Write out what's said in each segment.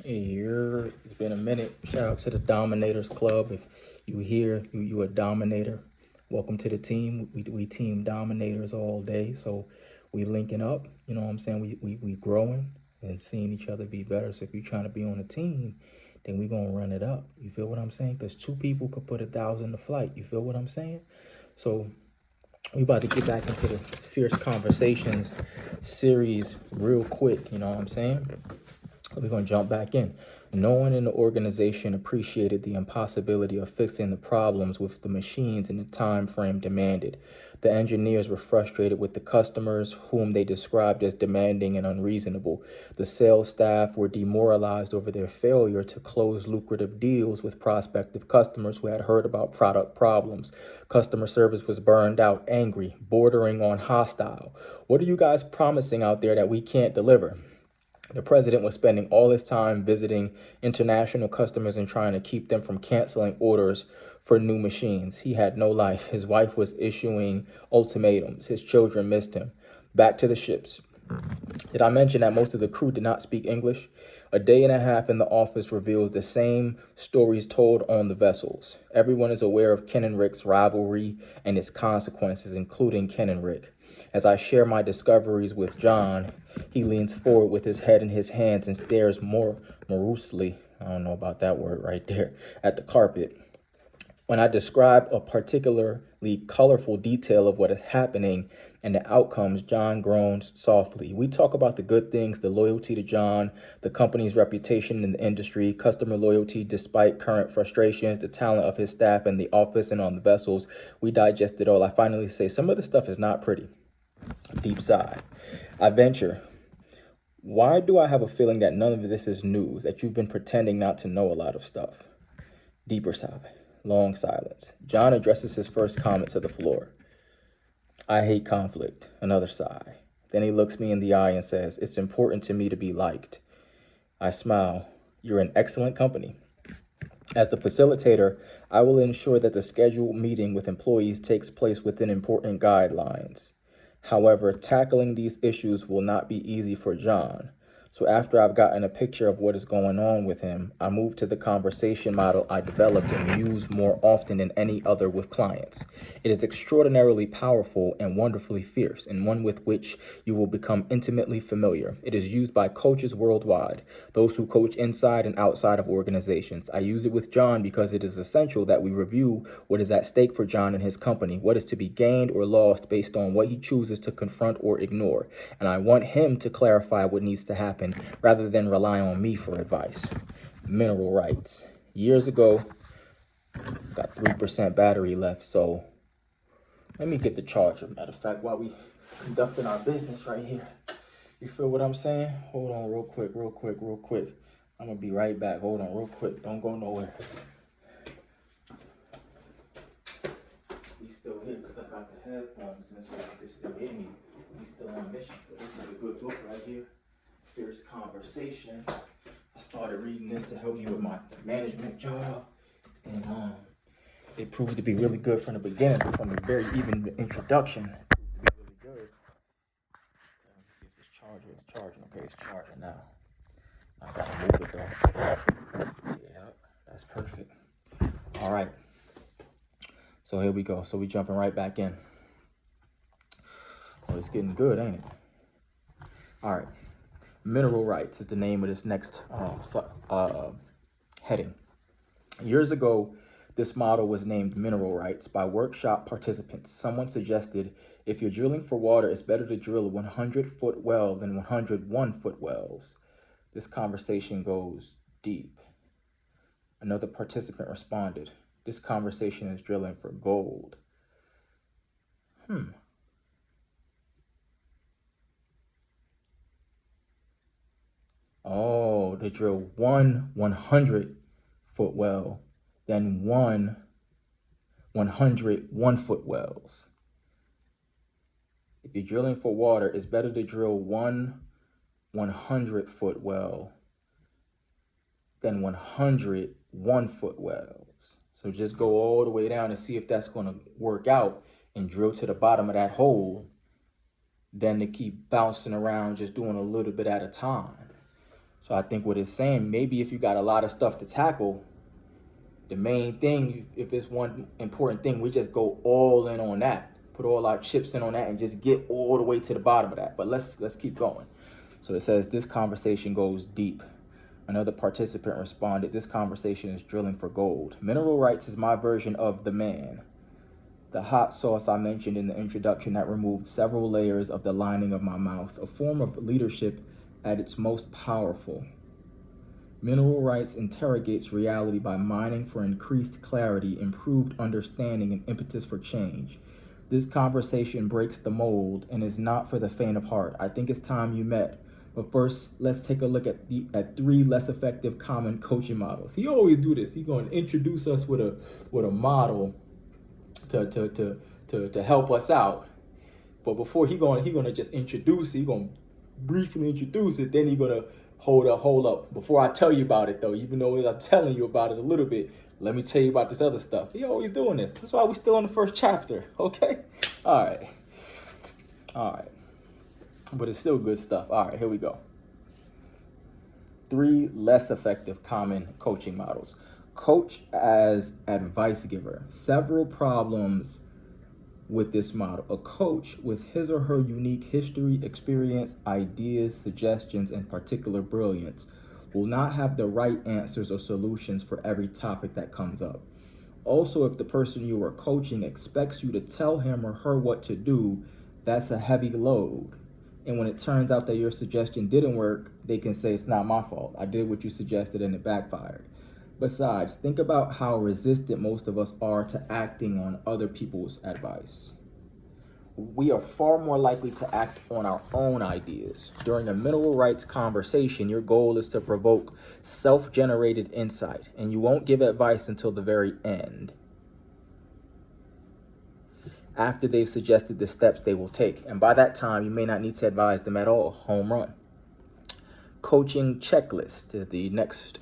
Hey, it's been a minute. Shout out to the Dominators Club. If you here, you a Dominator. Welcome to the team. We team Dominators all day. So we linking up. You know what I'm saying? We growing and seeing each other be better. So if you're trying to be on a team, then we gonna run it up. You feel what I'm saying? Because two people could put 1,000 to flight. You feel what I'm saying? So we about to get back into the Fierce Conversations series real quick. You know what I'm saying? We're going to jump back in. No one in the organization appreciated the impossibility of fixing the problems with the machines in the time frame demanded. The engineers were frustrated with the customers, whom they described as demanding and unreasonable. The sales staff were demoralized over their failure to close lucrative deals with prospective customers who had heard about product problems. Customer service was burned out, angry, bordering on hostile. What are you guys promising out there that we can't deliver? The president was spending all his time visiting international customers and trying to keep them from canceling orders for new machines. He had no life. His wife was issuing ultimatums. His children missed him. Back to the ships. Did I mention that most of the crew did not speak English? A day and a half in the office reveals the same stories told on the vessels. Everyone is aware of Ken and Rick's rivalry and its consequences, including Ken and Rick. As I share my discoveries with John, he leans forward with his head in his hands and stares more morosely, I don't know about that word right there, at the carpet. When I describe a particularly colorful detail of what is happening and the outcomes, John groans softly. We talk about the good things, the loyalty to John, the company's reputation in the industry, customer loyalty despite current frustrations, the talent of his staff in the office and on the vessels. We digest it all. I finally say, some of the stuff is not pretty. Deep sigh. I venture, why do I have a feeling that none of this is news, that you've been pretending not to know a lot of stuff? Deeper sigh. Long silence. John addresses his first comment to the floor. I hate conflict. Another sigh. Then he looks me in the eye and says, it's important to me to be liked. I smile. You're in excellent company. As the facilitator, I will ensure that the scheduled meeting with employees takes place within important guidelines. However, tackling these issues will not be easy for John. So after I've gotten a picture of what is going on with him, I move to the conversation model I developed and use more often than any other with clients. It is extraordinarily powerful and wonderfully fierce, and one with which you will become intimately familiar. It is used by coaches worldwide, those who coach inside and outside of organizations. I use it with John because it is essential that we review what is at stake for John and his company, what is to be gained or lost based on what he chooses to confront or ignore. And I want him to clarify what needs to happen rather than rely on me for advice. Mineral rights. Years ago, got 3% battery left, so let me get the charger. Matter of fact, while we conducting our business right here. You feel what I'm saying? Hold on real quick. I'm gonna be right back. Hold on real quick. Don't go nowhere. We still here because I got the headphones and so you can still hear me. We still on mission. But this is a good book right here. Fierce Conversations. I started reading this to help me with my management job, and it proved to be really good from the beginning, from the very even the introduction. It proved to be really good. Let me see if this charger is charging. Okay, it's charging now. I gotta move it though. Yeah, that's perfect. All right. So here we go. So we jumping right back in. Oh, it's getting good, ain't it? All right. Mineral rights is the name of this next heading. Years ago, this model was named mineral rights by workshop participants. Someone suggested if you're drilling for water, it's better to drill a 100-foot well than 101-foot wells. This conversation goes deep. Another participant responded, this conversation is drilling for gold. Oh, to drill one 100-foot well, then one 101-foot wells. If you're drilling for water, it's better to drill one 100-foot well than 101-foot wells. So just go all the way down and see if that's going to work out and drill to the bottom of that hole than to keep bouncing around just doing a little bit at a time. So I think what it's saying, maybe if you got a lot of stuff to tackle, the main thing, if it's one important thing, we just go all in on that. Put all our chips in on that and just get all the way to the bottom of that. But let's keep going. So it says, this conversation goes deep. Another participant responded, this conversation is drilling for gold. Mineral rights is my version of the man. The hot sauce I mentioned in the introduction that removed several layers of the lining of my mouth, a form of leadership at its most powerful. Mineral rights interrogates reality by mining for increased clarity, improved understanding, and impetus for change. This conversation breaks the mold and is not for the faint of heart. I think it's time you met. But first, let's take a look at 3 less effective common coaching models. He always do this. He's going to introduce us with a model to help us out. But before he gonna just introduce it, he gonna briefly introduce it, then he gonna hold up. Before I tell you about it though, even though I'm telling you about it a little bit, let me tell you about this other stuff. He always doing this. That's why we still on the first chapter, okay? All right. But it's still good stuff. All right, here we go. 3 less effective common coaching models. Coach as advice giver. Several problems with this model. A coach with his or her unique history, experience, ideas, suggestions, and particular brilliance will not have the right answers or solutions for every topic that comes up. Also, if the person you are coaching expects you to tell him or her what to do, that's a heavy load. And when it turns out that your suggestion didn't work, they can say, it's not my fault. I did what you suggested and it backfired. Besides, think about how resistant most of us are to acting on other people's advice. We are far more likely to act on our own ideas. During a mineral rights conversation, your goal is to provoke self-generated insight, and you won't give advice until the very end, after they've suggested the steps they will take. And by that time, you may not need to advise them at all. Home run. Coaching checklist is the next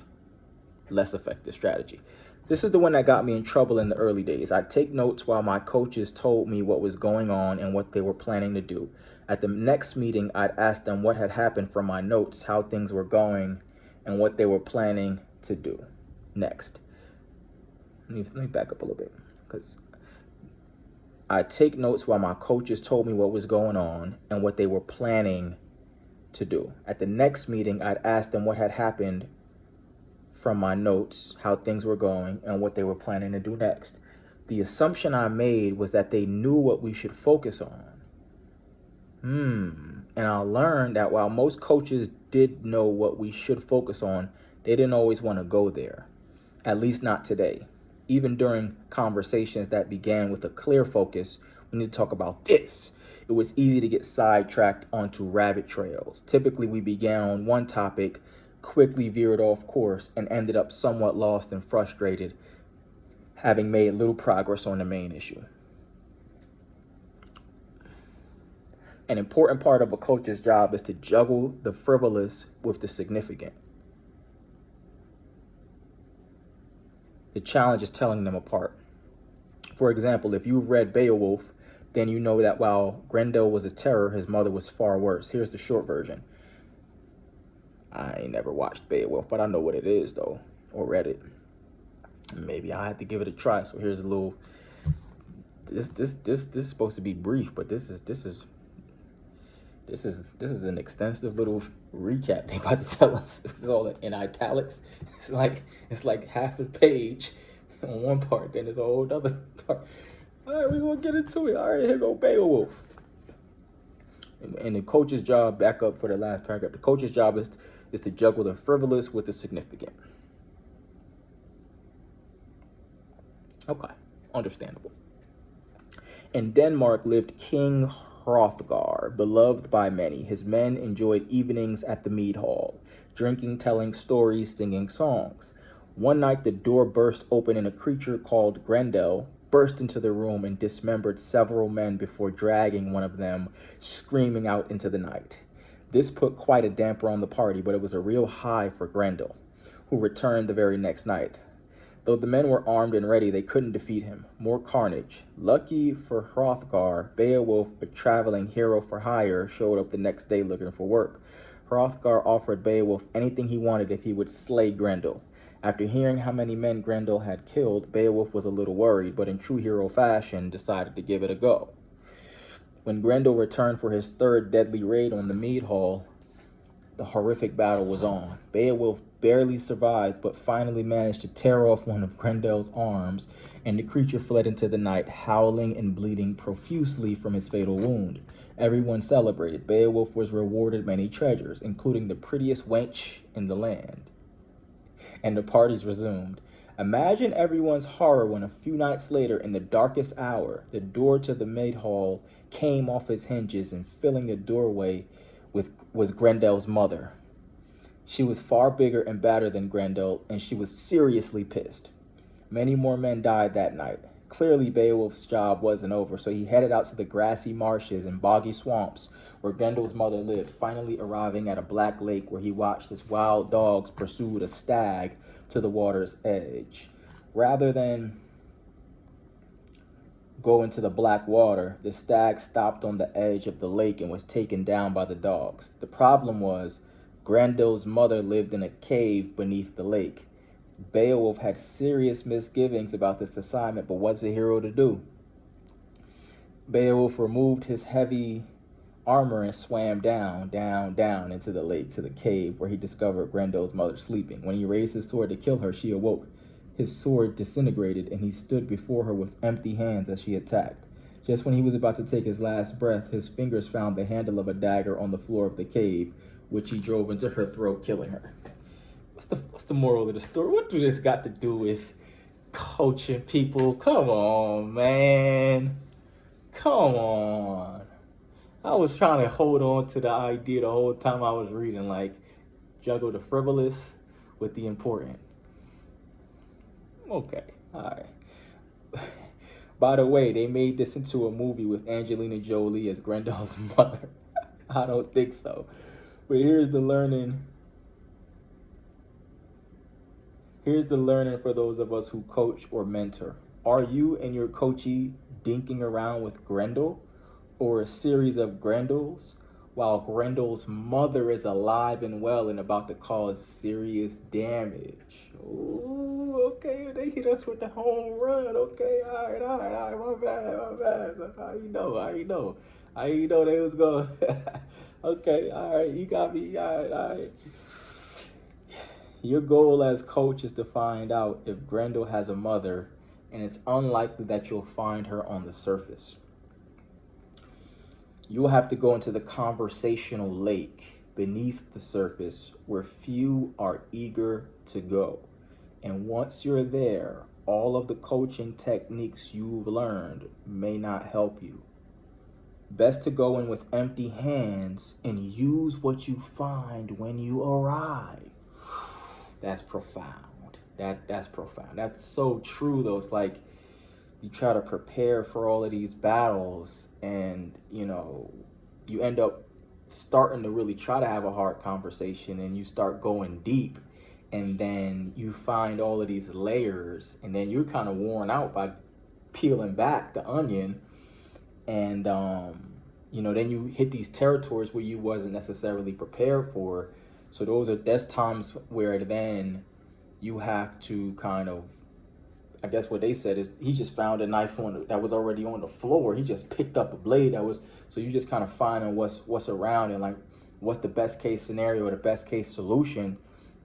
less effective strategy. This is the one that got me in trouble in the early days. I'd take notes while my coaches told me what was going on and what they were planning to do. At the next meeting, I'd ask them what had happened from my notes, how things were going, and what they were planning to do next. Let me back up a little bit, because I take notes while my coaches told me what was going on and what they were planning to do. At the next meeting, I'd ask them what had happened from my notes, how things were going, and what they were planning to do next. The assumption I made was that they knew what we should focus on. And I learned that while most coaches did know what we should focus on, they didn't always want to go there. At least not today. Even during conversations that began with a clear focus, we need to talk about this. It was easy to get sidetracked onto rabbit trails. Typically, we began on one topic, quickly veered off course, and ended up somewhat lost and frustrated, having made little progress on the main issue. An important part of a coach's job is to juggle the frivolous with the significant. The challenge is telling them apart. For example, if you've read Beowulf, then you know that while Grendel was a terror, his mother was far worse. Here's the short version. I ain't never watched Beowulf, but I know what it is though, or read it. Maybe I had to give it a try. So here's a little. This is supposed to be brief, but this is an extensive little recap they about to tell us. This is all in italics. It's like half a page on one part, then there's a whole other part. All right, we're gonna get into it. All right, here go Beowulf. And the coach's job, back up for the last paragraph, the coach's job is to juggle the frivolous with the significant. Okay, understandable. In Denmark lived King Hrothgar, beloved by many. His men enjoyed evenings at the mead hall, drinking, telling stories, singing songs. One night the door burst open and a creature called Grendel burst into the room and dismembered several men before dragging one of them screaming out into the night. This put quite a damper on the party, but it was a real high for Grendel, who returned the very next night. Though the men were armed and ready, they couldn't defeat him. More carnage. Lucky for Hrothgar, Beowulf, a traveling hero for hire, showed up the next day looking for work. Hrothgar offered Beowulf anything he wanted if he would slay Grendel. After hearing how many men Grendel had killed, Beowulf was a little worried, but in true hero fashion, decided to give it a go. When Grendel returned for his third deadly raid on the mead hall, the horrific battle was on. Beowulf barely survived, but finally managed to tear off one of Grendel's arms, and the creature fled into the night, howling and bleeding profusely from his fatal wound. Everyone celebrated. Beowulf was rewarded many treasures, including the prettiest wench in the land. And the parties resumed. Imagine everyone's horror when a few nights later, in the darkest hour, the door to the maid hall came off its hinges, and filling the doorway was Grendel's mother. She was far bigger and badder than Grendel, and she was seriously pissed. Many more men died that night. Clearly, Beowulf's job wasn't over, so he headed out to the grassy marshes and boggy swamps where Grendel's mother lived, finally arriving at a black lake where he watched as wild dogs pursued a stag to the water's edge. Rather than go into the black water, the stag stopped on the edge of the lake and was taken down by the dogs. The problem was, Grendel's mother lived in a cave beneath the lake. Beowulf had serious misgivings about this assignment, but what's a hero to do? Beowulf removed his heavy armor and swam down into the lake to the cave where he discovered Grendel's mother sleeping. When he raised his sword to kill her, she awoke. His sword disintegrated, and he stood before her with empty hands as she attacked. Just when he was about to take his last breath, his fingers found the handle of a dagger on the floor of the cave, which he drove into her throat, killing her. What's the moral of the story? What do this got to do with coaching people? Come on, man. Come on. I was trying to hold on to the idea the whole time I was reading, like, juggle the frivolous with the important. Okay, all right. By the way, they made this into a movie with Angelina Jolie as Grendel's mother. I don't think so. But here's the learning. Here's the learning for those of us who coach or mentor. Are you and your coachee dinking around with Grendel or a series of Grendels while Grendel's mother is alive and well and about to cause serious damage? Ooh, okay, they hit us with the home run. Okay, all right, my bad. How you know they was going. Okay, all right, you got me, all right. Your goal as coach is to find out if Grendel has a mother, and it's unlikely that you'll find her on the surface. You'll have to go into the conversational lake beneath the surface where few are eager to go. And once you're there, all of the coaching techniques you've learned may not help you. Best to go in with empty hands and use what you find when you arrive. That's profound. That's profound. That's so true though. It's like you try to prepare for all of these battles and, you end up starting to really try to have a hard conversation and you start going deep and then you find all of these layers and then you're kind of worn out by peeling back the onion and, then you hit these territories where you wasn't necessarily prepared for. So that's times where then you have to kind of, I guess what they said is he just found a knife that was already on the floor. He just picked up a blade so you just kind of finding what's around and like what's the best case scenario or the best case solution,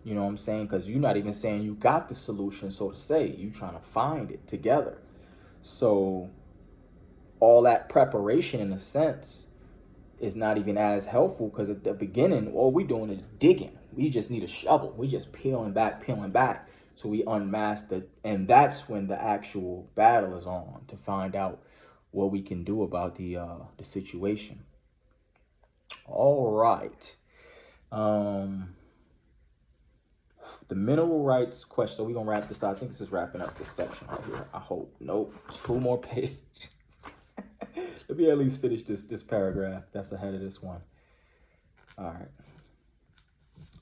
you know what I'm saying? Because you're not even saying you got the solution, so to say. You're trying to find it together. So all that preparation in a sense is not even as helpful because at the beginning, all we're doing is digging. We just need a shovel. We just peeling back. So we unmask and that's when the actual battle is on to find out what we can do about the situation. All right. The mineral rights question. So we're gonna wrap this up. I think this is wrapping up this section right here. I hope. Nope. 2 more pages. Let me at least finish this paragraph that's ahead of this one. All right.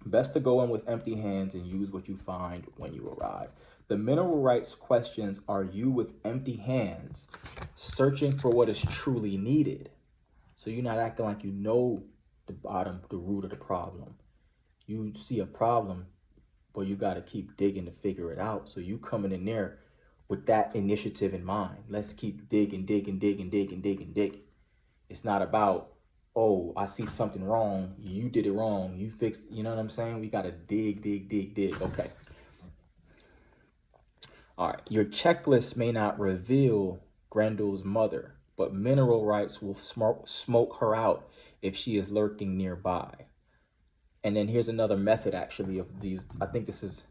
Best to go in with empty hands and use what you find when you arrive. The mineral rights questions are you with empty hands, searching for what is truly needed. So you're not acting like you know the root of the problem. You see a problem, but you got to keep digging to figure it out. So you coming in there with that initiative in mind. Let's keep digging. It's not about, oh, I see something wrong. You did it wrong. You fixed, you know what I'm saying? We got to dig. Okay. All right. Your checklist may not reveal Grendel's mother, but mineral rights will smoke her out if she is lurking nearby. And then here's another method actually of these. I think this is,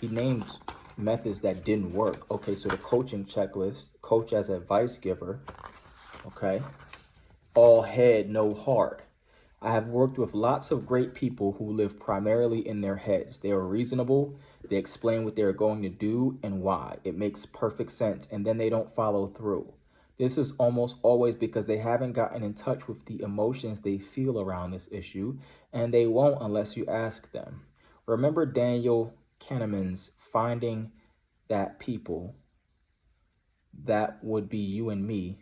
he named methods that didn't work. Okay, so the coaching checklist, coach as advice giver. Okay, all head, no heart. I have worked with lots of great people who live primarily in their heads. They are reasonable. They explain what they're going to do and why. It makes perfect sense, and then they don't follow through. This is almost always because they haven't gotten in touch with the emotions they feel around this issue, and they won't unless you ask them. Remember Daniel Kahneman's finding that people, that would be you and me,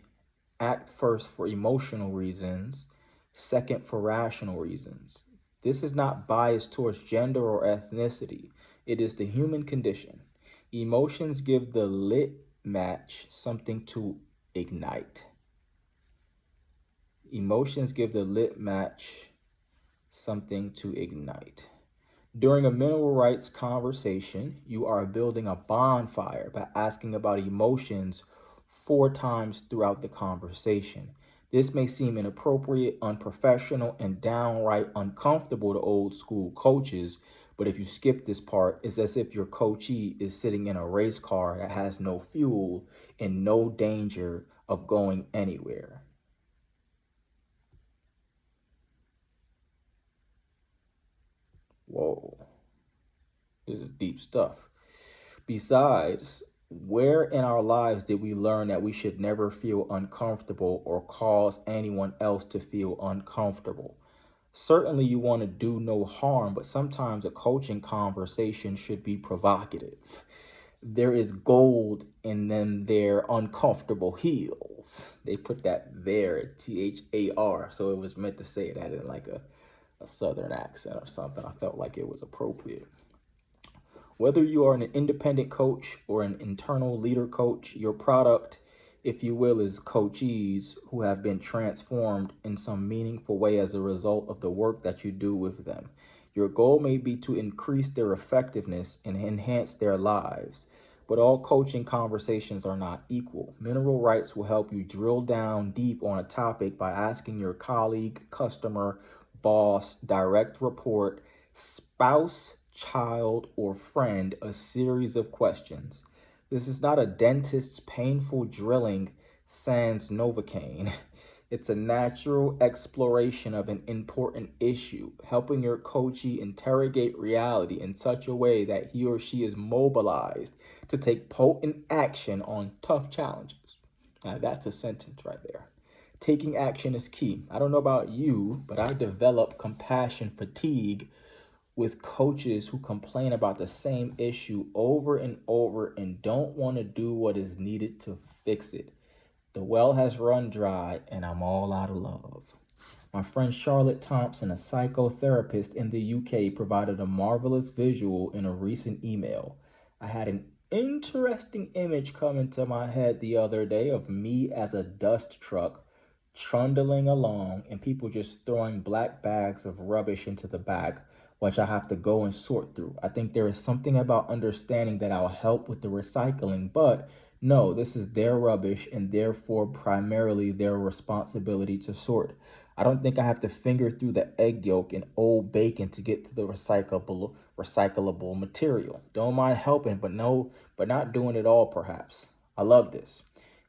act first for emotional reasons, second for rational reasons. This is not biased towards gender or ethnicity. It is the human condition. Emotions give the lit match something to ignite. Emotions give the lit match something to ignite. During a mineral rights conversation, you are building a bonfire by asking about emotions 4 times throughout the conversation. This may seem inappropriate, unprofessional, and downright uncomfortable to old school coaches, but if you skip this part, it's as if your coachee is sitting in a race car that has no fuel and no danger of going anywhere. Whoa, this is deep stuff. Besides, where in our lives did we learn that we should never feel uncomfortable or cause anyone else to feel uncomfortable? Certainly, you want to do no harm, but sometimes a coaching conversation should be provocative. There is gold in them, their uncomfortable heels. They put that there, THAR. So it was meant to say that in like a southern accent or something. I felt like it was appropriate. Whether you are an independent coach or an internal leader coach, your product, if you will, is coachees who have been transformed in some meaningful way as a result of the work that you do with them. Your goal may be to increase their effectiveness and enhance their lives, but all coaching conversations are not equal. Mineral rights will help you drill down deep on a topic by asking your colleague, customer, boss, direct report, spouse, child, or friend a series of questions. This is not a dentist's painful drilling sans Novocaine. It's a natural exploration of an important issue, helping your coachee interrogate reality in such a way that he or she is mobilized to take potent action on tough challenges. Now, that's a sentence right there. Taking action is key. I don't know about you, but I develop compassion fatigue with coaches who complain about the same issue over and over and don't want to do what is needed to fix it. The well has run dry and I'm all out of love. My friend Charlotte Thompson, a psychotherapist in the UK, provided a marvelous visual in a recent email. I had an interesting image come into my head the other day of me as a dust truck trundling along and people just throwing black bags of rubbish into the back, which I have to go and sort through. I think there is something about understanding that I'll help with the recycling, but no, this is their rubbish and therefore primarily their responsibility to sort. I don't think I have to finger through the egg yolk and old bacon to get to the recyclable material. Don't mind helping, but not doing it all perhaps. I love this.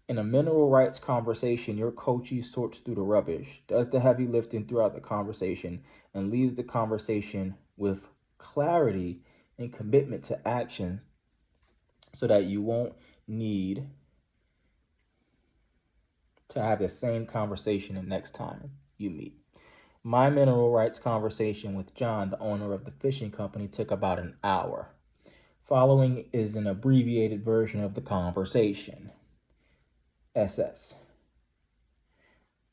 In a mineral rights conversation, your coachee sorts through the rubbish, does the heavy lifting throughout the conversation, and leaves the conversation with clarity and commitment to action so that you won't need to have the same conversation the next time you meet. My mineral rights conversation with John, the owner of the fishing company, took about an hour. Following is an abbreviated version of the conversation. SS.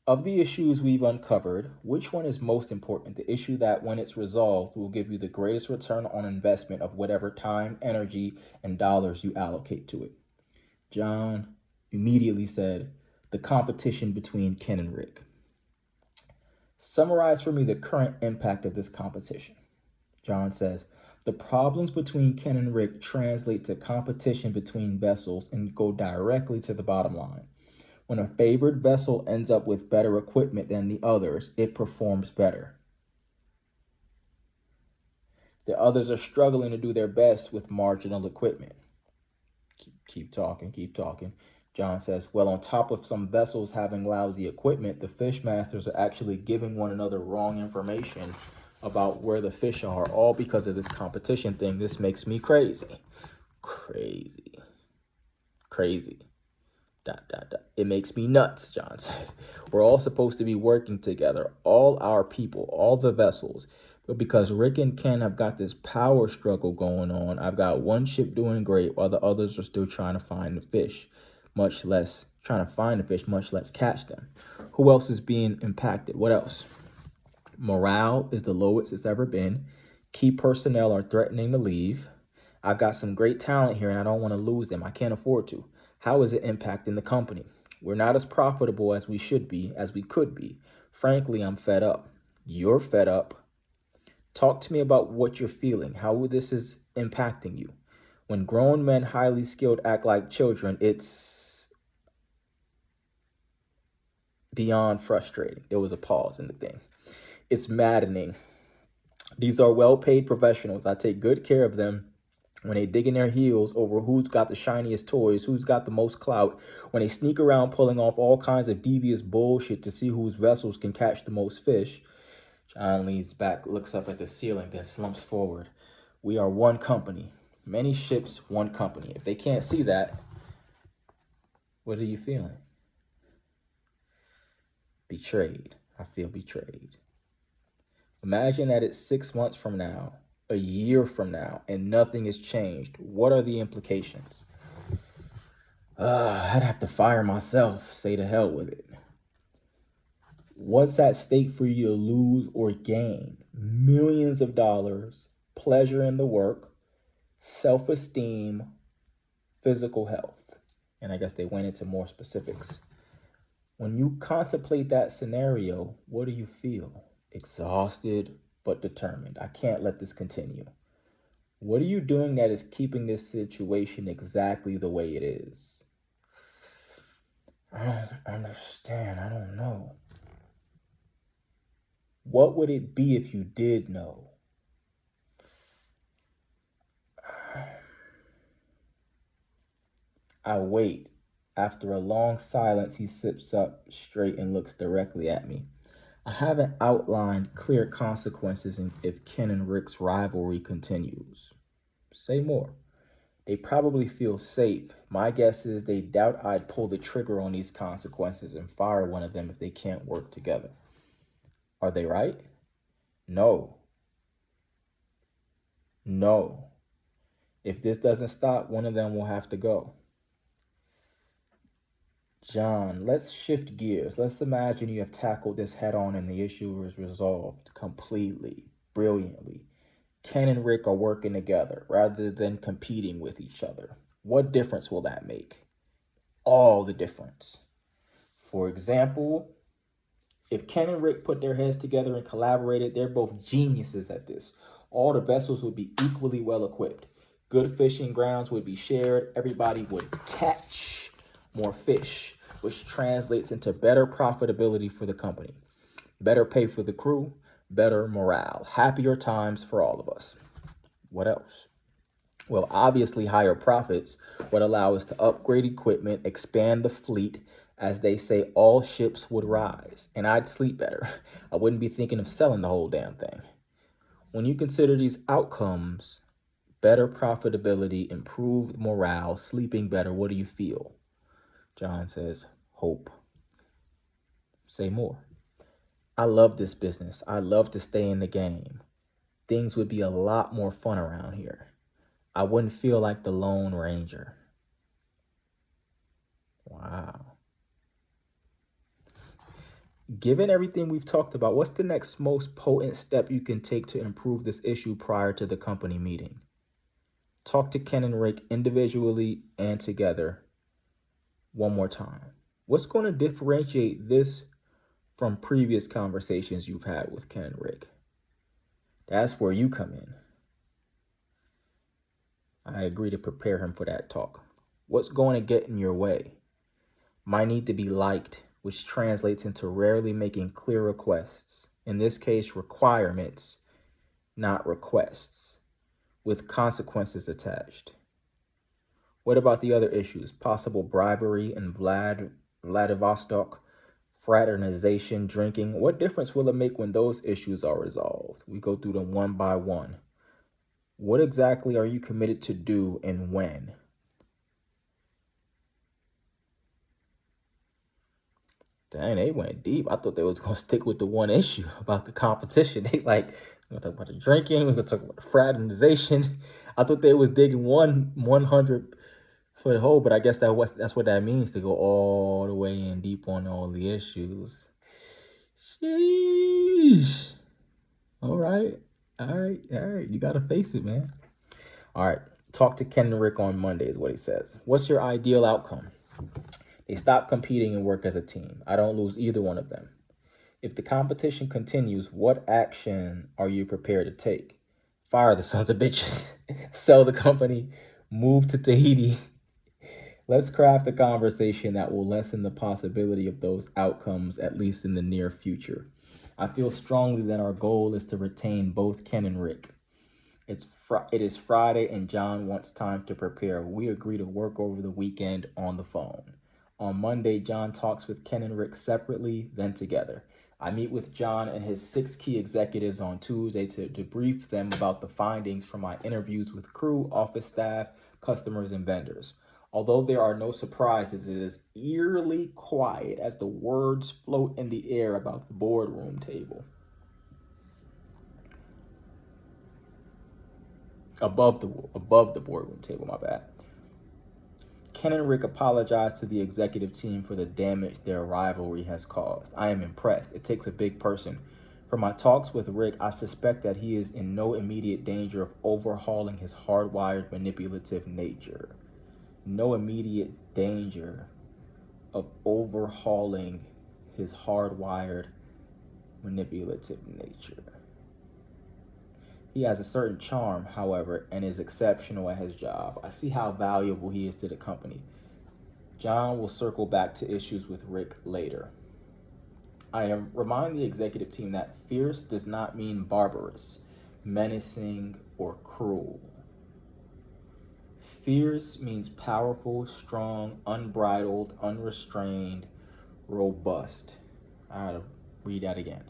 Of the issues we've uncovered, which one is most important? The issue that, when it's resolved, will give you the greatest return on investment of whatever time, energy, and dollars you allocate to it. John immediately said, the competition between Ken and Rick. Summarize for me the current impact of this competition. John says, the problems between Ken and Rick translate to competition between vessels and go directly to the bottom line. When a favored vessel ends up with better equipment than the others, it performs better. The others are struggling to do their best with marginal equipment. Keep talking. John says, well, on top of some vessels having lousy equipment, the fish masters are actually giving one another wrong information about where the fish are, all because of this competition thing. This makes me crazy. Crazy. ... It makes me nuts, John said. We're all supposed to be working together, all our people, all the vessels. But because Rick and Ken have got this power struggle going on, I've got one ship doing great while the others are still trying to find the fish, much less catch them. Who else is being impacted? What else? Morale is the lowest it's ever been. Key personnel are threatening to leave. I've got some great talent here and I don't want to lose them. I can't afford to. How is it impacting the company? We're not as profitable as we should be, as we could be. Frankly, I'm fed up. You're fed up. Talk to me about what you're feeling, how this is impacting you. When grown men, highly skilled, act like children, it's beyond frustrating. There was a pause in the thing. It's maddening. These are well-paid professionals. I take good care of them. When they dig in their heels over who's got the shiniest toys, who's got the most clout, when they sneak around pulling off all kinds of devious bullshit to see whose vessels can catch the most fish. John leans back, looks up at the ceiling, then slumps forward. We are one company. Many ships, one company. If they can't see that, what are you feeling? Betrayed. I feel betrayed. Imagine that it's 6 months from now, a year from now, and nothing has changed. What are the implications? I'd have to fire myself. Say to hell with it. What's at stake for you to lose or gain? Millions of dollars, pleasure in the work, self-esteem, physical health. And I guess they went into more specifics. When you contemplate that scenario, what do you feel? Exhausted, but determined. I can't let this continue. What are you doing that is keeping this situation exactly the way it is? I don't understand. I don't know. What would it be if you did know? I wait. After a long silence, he sits up straight and looks directly at me. I haven't outlined clear consequences if Ken and Rick's rivalry continues. Say more. They probably feel safe. My guess is they doubt I'd pull the trigger on these consequences and fire one of them if they can't work together. Are they right? No. If this doesn't stop, one of them will have to go. John, let's shift gears. Let's imagine you have tackled this head on and the issue is resolved completely, brilliantly. Ken and Rick are working together rather than competing with each other. What difference will that make? All the difference. For example, if Ken and Rick put their heads together and collaborated, they're both geniuses at this. All the vessels would be equally well equipped. Good fishing grounds would be shared. Everybody would catch more fish, which translates into better profitability for the company, better pay for the crew, better morale, happier times for all of us. What else? Well, obviously higher profits would allow us to upgrade equipment, expand the fleet. As they say, all ships would rise, and I'd sleep better. I wouldn't be thinking of selling the whole damn thing. When you consider these outcomes, better profitability, improved morale, sleeping better, what do you feel? John says, hope. Say more. I love this business. I love to stay in the game. Things would be a lot more fun around here. I wouldn't feel like the Lone Ranger. Wow. Given everything we've talked about, what's the next most potent step you can take to improve this issue prior to the company meeting? Talk to Ken and Rick individually and together one more time. What's going to differentiate this from previous conversations you've had with Ken and Rick? That's where you come in. I agree to prepare him for that talk. What's going to get in your way? Might need to be liked, which translates into rarely making clear requests. In this case, requirements, not requests, with consequences attached. What about the other issues? Possible bribery in Vladivostok, fraternization, drinking. What difference will it make when those issues are resolved? We go through them one by one. What exactly are you committed to do and when? Dang, they went deep. I thought they was going to stick with the one issue about the competition. They like, we're going to talk about the drinking. We're going to talk about the fraternization. I thought they was digging 100-foot hole, but I guess that's what that means, to go all the way in deep on all the issues. Sheesh. All right. You got to face it, man. All right. Talk to Ken and Rick on Monday is what he says. What's your ideal outcome? They stop competing and work as a team. I don't lose either one of them. If the competition continues, what action are you prepared to take? Fire the sons of bitches. Sell the company. Move to Tahiti. Let's craft a conversation that will lessen the possibility of those outcomes, at least in the near future. I feel strongly that our goal is to retain both Ken and Rick. It is Friday and John wants time to prepare. We agree to work over the weekend on the phone. On Monday, John talks with Ken and Rick separately, then together. I meet with John and his 6 key executives on Tuesday to debrief them about the findings from my interviews with crew, office staff, customers, and vendors. Although there are no surprises, it is eerily quiet as the words float in the air about the boardroom table. Above the boardroom table, my bad. Ken and Rick apologize to the executive team for the damage their rivalry has caused. I am impressed. It takes a big person. From my talks with Rick, I suspect that he is in no immediate danger of overhauling his hardwired manipulative nature. No immediate danger of overhauling his hardwired manipulative nature. He has a certain charm, however, and is exceptional at his job. I see how valuable he is to the company. John will circle back to issues with Rick later. I remind the executive team that fierce does not mean barbarous, menacing, or cruel. Fierce means powerful, strong, unbridled, unrestrained, robust. I gotta read that again.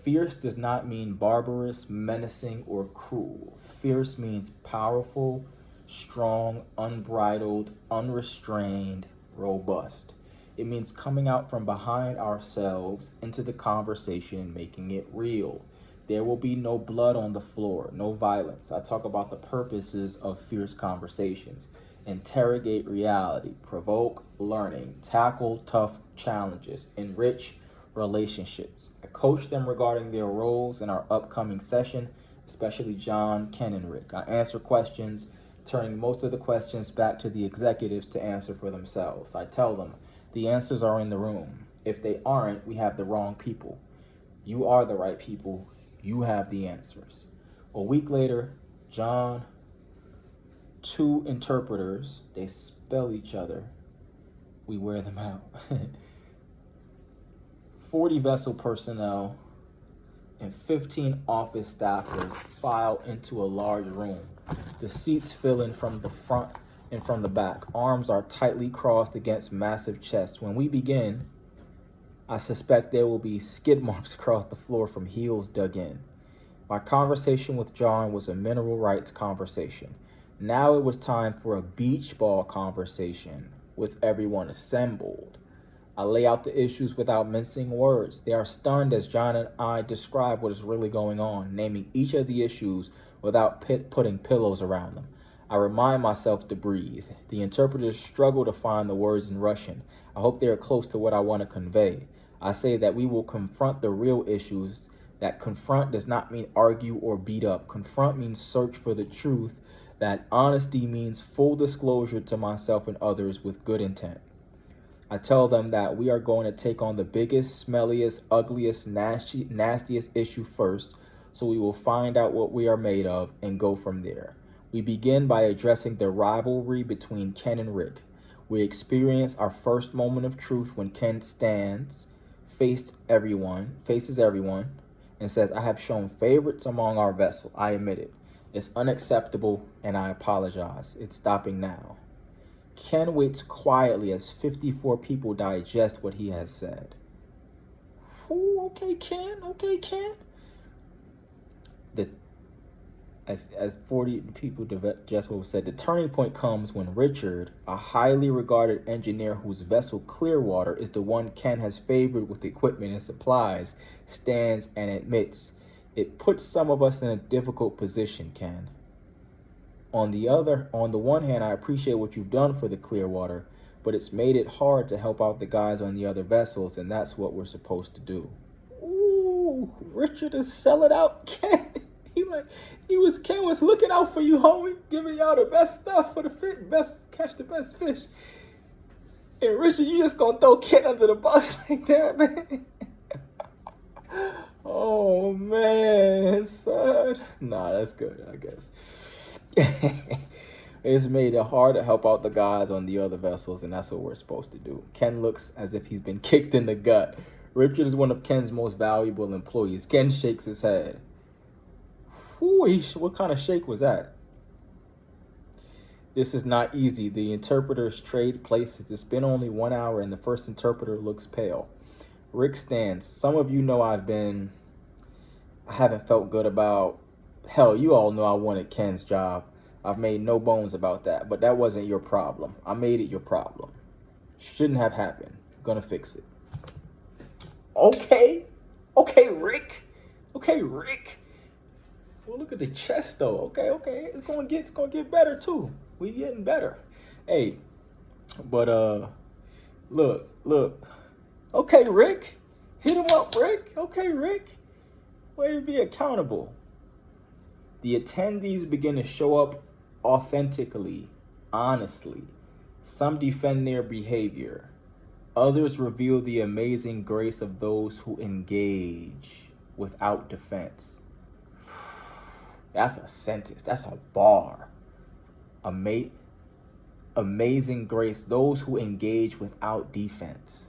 Fierce does not mean barbarous, menacing, or cruel. Fierce means powerful, strong, unbridled, unrestrained, robust. It means coming out from behind ourselves into the conversation and making it real. There will be no blood on the floor, no violence. I talk about the purposes of fierce conversations. Interrogate reality, provoke learning, tackle tough challenges, enrich relationships. I coach them regarding their roles in our upcoming session, especially John, Ken, and Rick. I answer questions, turning most of the questions back to the executives to answer for themselves. I tell them, the answers are in the room. If they aren't, we have the wrong people. You are the right people. You have the answers. A week later, John, 2 interpreters, they spell each other. We wear them out. 40 vessel personnel and 15 office staffers file into a large room. The seats fill in from the front and from the back. Arms are tightly crossed against massive chests. When we begin, I suspect there will be skid marks across the floor from heels dug in. My conversation with John was a mineral rights conversation. Now it was time for a beach ball conversation with everyone assembled. I lay out the issues without mincing words. They are stunned as John and I describe what is really going on, naming each of the issues without putting pillows around them. I remind myself to breathe. The interpreters struggle to find the words in Russian. I hope they are close to what I want to convey. I say that we will confront the real issues. That confront does not mean argue or beat up. Confront means search for the truth. That honesty means full disclosure to myself and others with good intent. I tell them that we are going to take on the biggest, smelliest, ugliest, nastiest issue first, so we will find out what we are made of and go from there. We begin by addressing the rivalry between Ken and Rick. We experience our first moment of truth when Ken faces everyone, and says, I have shown favorites among our vessel. I admit it. It's unacceptable, and I apologize. It's stopping now. Ken waits quietly as 54 people digest what he has said. Ooh, okay, Ken. Okay, Ken. As 40 people digest what was said, the turning point comes when Richard, a highly regarded engineer whose vessel Clearwater is the one Ken has favored with equipment and supplies, stands and admits, it puts some of us in a difficult position, Ken. On the one hand, I appreciate what you've done for the Clearwater, but it's made it hard to help out the guys on the other vessels, and that's what we're supposed to do. Ooh, Richard is selling out Ken. Ken was looking out for you, homie, giving y'all the best stuff for the catch the best fish. And Richard, you just gonna throw Ken under the bus like that, man? Oh man, son. Nah, that's good, I guess. It's made it hard to help out the guys on the other vessels, and that's what we're supposed to do. Ken looks as if he's been kicked in the gut. Richard is one of Ken's most valuable employees. Ken shakes his head. Ooh, what kind of shake was that? This is not easy. The interpreters trade places. It's been only 1 hour and the first interpreter looks pale. Rick stands. Some of you know I haven't felt good about, hell, you all know I wanted Ken's job. I've made no bones about that, but that wasn't your problem. I made it your problem. Shouldn't have happened. Gonna fix it. Okay, Rick. Well, look at the chest though. Okay. It's gonna get better too. We getting better. Hey, but look. Okay, Rick. Hit him up, Rick. Okay, Rick. Way to be accountable. The attendees begin to show up authentically, honestly. Some defend their behavior. Others reveal the amazing grace of those who engage without defense. That's a sentence. That's a bar. Amazing grace. Those who engage without defense.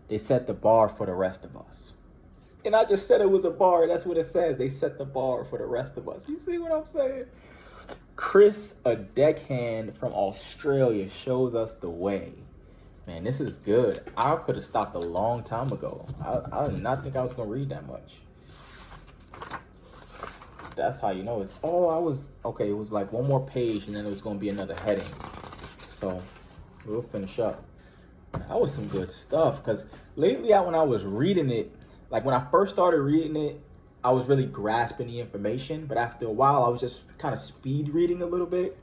They set the bar for the rest of us. And I just said it was a bar. That's what it says. They set the bar for the rest of us. You see what I'm saying? Chris, a deckhand from Australia, shows us the way. Man, this is good. I could have stopped a long time ago. I did not think I was going to read that much. That's how you know it's, it was like one more page and then it was going to be another heading. So we'll finish up. That was some good stuff, because lately when I was reading it, like when I first started reading it, I was really grasping the information, but after a while I was just kind of speed reading a little bit.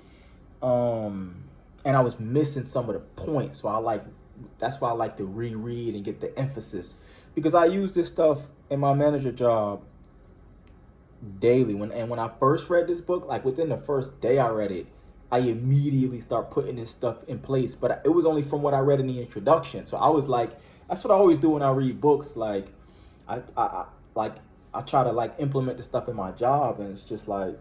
And I was missing some of the points. So that's why I like to reread and get the emphasis, because I use this stuff in my manager job daily. When I first read this book, like within the first day I read it, I immediately start putting this stuff in place. But it was only from what I read in the introduction. So I was like, that's what I always do when I read books. Like I try to like implement the stuff in my job, and it's just like,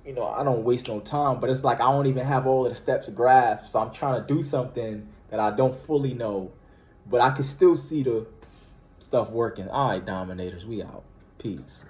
you know, I don't waste no time, but it's like I don't even have all of the steps grasped. So I'm trying to do something that I don't fully know, but I can still see the stuff working. All right, Dominators, we out. Peace.